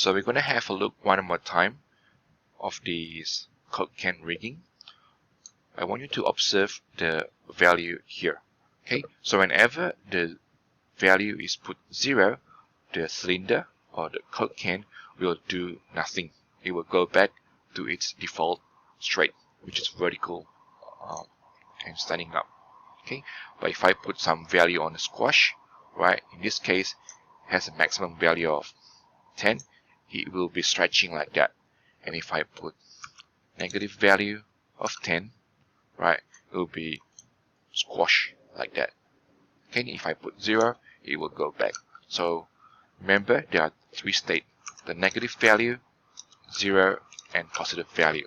So we're going to have a look one more time of this Coke can rigging. I want you to observe the value here. Okay, so whenever the value is put 0, the cylinder or the Coke can will do nothing. It will go back to its default straight, which is vertical and standing up. Okay, but if I put some value on the squash, right, in this case has a maximum value of 10, it will be stretching like that. And if I put negative value of 10, right, it will be squash like that. Okay, if I put 0, it will go back. So remember, there are 3 states: the negative value, 0, and positive value.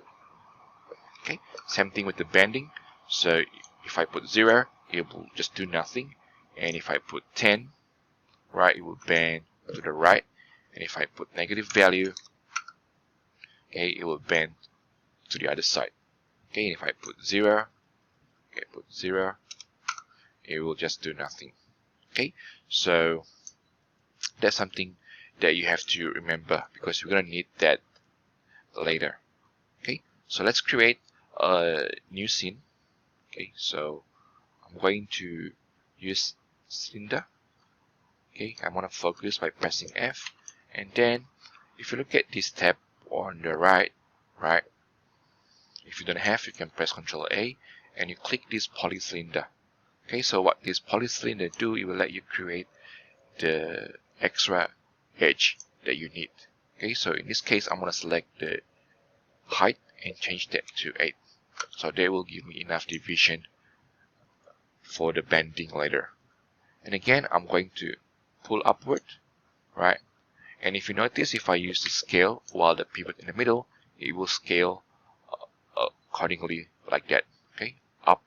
Okay, same thing with the bending. So if I put 0, it will just do nothing. And if I put 10, right, it will bend to the right. And if I put negative value, okay, it will bend to the other side. Okay, and if I put 0, okay, put 0, it will just do nothing. Okay, so that's something that you have to remember, because we're going to need that later. Okay, so let's create a new scene. Okay, so I'm going to use cylinder. Okay, I want to focus by pressing F, and then if you look at this tab on the right, if you don't have, you can press Ctrl A and you click this polycylinder. Okay, so what this polycylinder do, it will let you create the extra edge that you need. Okay, so in this case, I'm going to select the height and change that to 8. So they will give me enough division for the bending later. And again, I'm going to pull upward, right? And if you notice, if I use the scale while the pivot in the middle, it will scale accordingly like that. Okay, up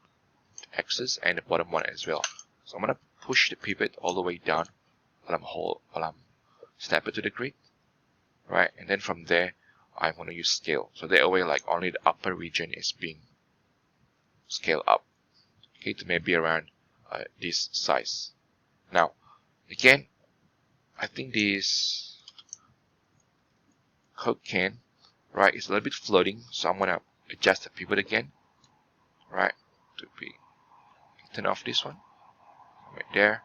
axis and the bottom one as well. So I'm going to push the pivot all the way down while I'm snap it to the grid, right? And then from there, I'm going to use scale. So that way, like, only the upper region is being scaled up. Okay, to maybe around this size. Now, again, I think this Coke can, right, is a little bit floating, so I'm going to adjust the pivot again, right, to be, turn off this one, right there,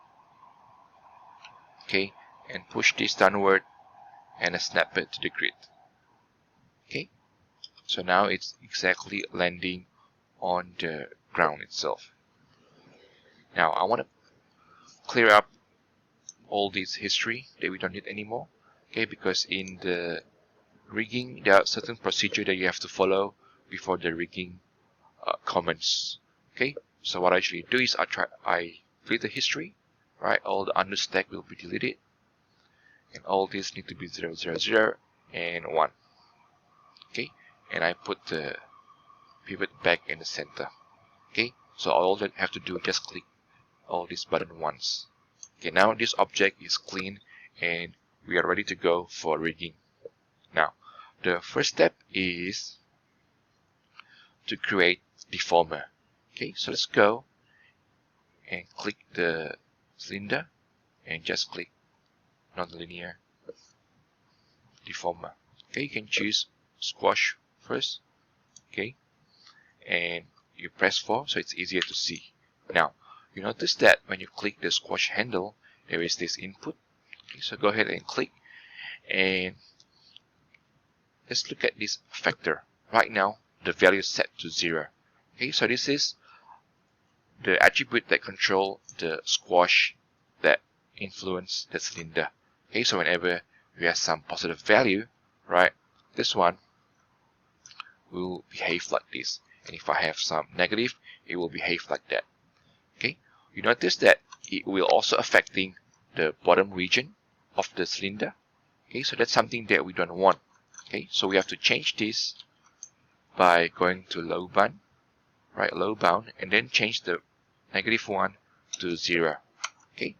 okay, and push this downward and snap it to the grid. Okay, so now it's exactly landing on the ground itself. Now I want to clear up all this history that we don't need anymore. Okay, because in the rigging there are certain procedure that you have to follow before the rigging comments. Okay, so what I usually do is I delete the history, right? All the understack will be deleted, and all this need to be 0, 0, 0, and 1. Okay, and I put the pivot back in the center. Okay, so all that I have to do is just click all these buttons once. Okay, now this object is clean and we are ready to go for rigging. Now, the first step is to create Deformer. Okay, so let's go and click the cylinder and just click nonlinear Deformer. Okay, you can choose squash first. Okay, and you press 4 so it's easier to see. Now, you notice that when you click the squash handle, there is this input. Okay, so go ahead and click, and let's look at this factor. Right now, the value is set to 0. Okay, so this is the attribute that control the squash that influence the cylinder. Okay, so whenever we have some positive value, right, this one will behave like this. And if I have some negative, it will behave like that. Okay, you notice that it will also affecting the bottom region of the cylinder. Okay, so that's something that we don't want. Okay, so we have to change this by going to low bound, right, low bound, and then change the -1 to 0. Okay,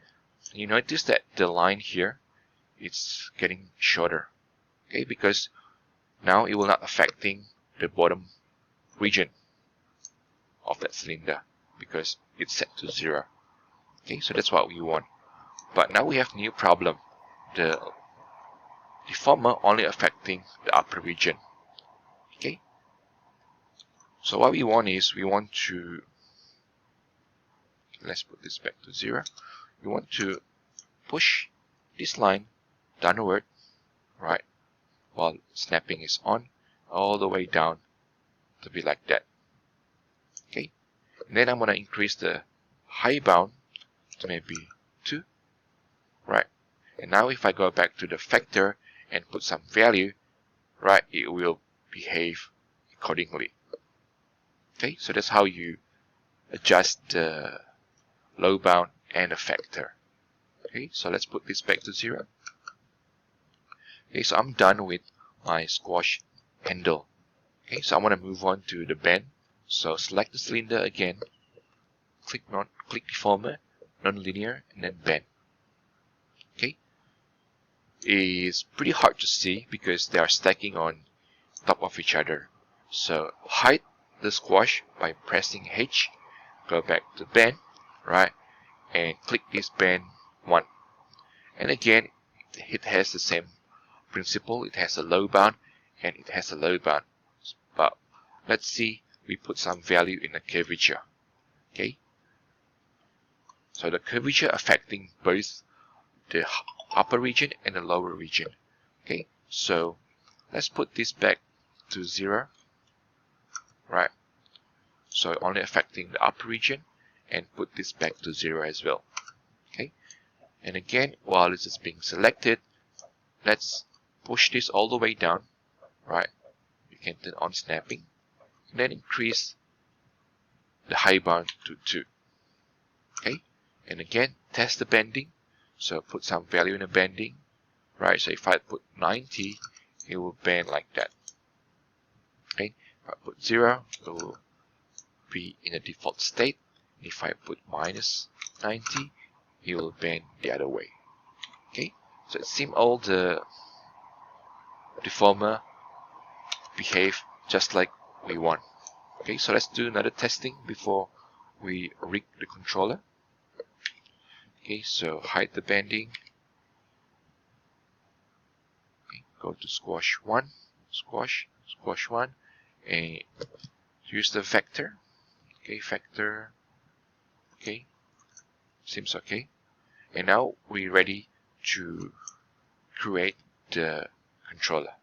and you notice that the line here, it's getting shorter. Okay, because now it will not affecting the bottom region of that cylinder because it's set to 0. Okay, so that's what we want. But now we have a new problem. The deformer only affecting the upper region. Okay, so what we want is, we want to, let's put this back to 0. We want to push this line downward, right, while snapping is on, all the way down to be like that. Okay, and then I'm going to increase the high bound to maybe 2, right, and now if I go back to the factor and put some value, right, it will behave accordingly. Okay, so that's how you adjust the low bound and the factor. Okay, so let's put this back to 0. Okay, so I'm done with my squash handle. Okay, so I want to move on to the bend. So select the cylinder again, click deformer, non-linear, and then bend. Okay, it's pretty hard to see because they are stacking on top of each other. So hide the squash by pressing H, go back to bend, right, and click this bend 1. And again, it has the same principle. It has a low bound and it has a low bound. But let's see, we put some value in the curvature. Okay, so the curvature affecting both the upper region and the lower region. Okay, so let's put this back to 0, right, so only affecting the upper region, and put this back to 0 as well. Okay, and again, while this is being selected, let's push this all the way down, right, you can turn on snapping, and then increase the high bound to 2. Okay, and again, test the bending, so put some value in the bending, right, so if I put 90, it will bend like that. Okay, if I put 0, it will be in the default state. If I put minus 90, it will bend the other way. Okay, so it seems all the deformer behave just like we want. Okay, so let's do another testing before we rig the controller. Okay, so hide the bending. Okay, go to squash 1, squash 1, and use the vector. Okay, vector. Okay, seems okay. And now we're ready to create the controller.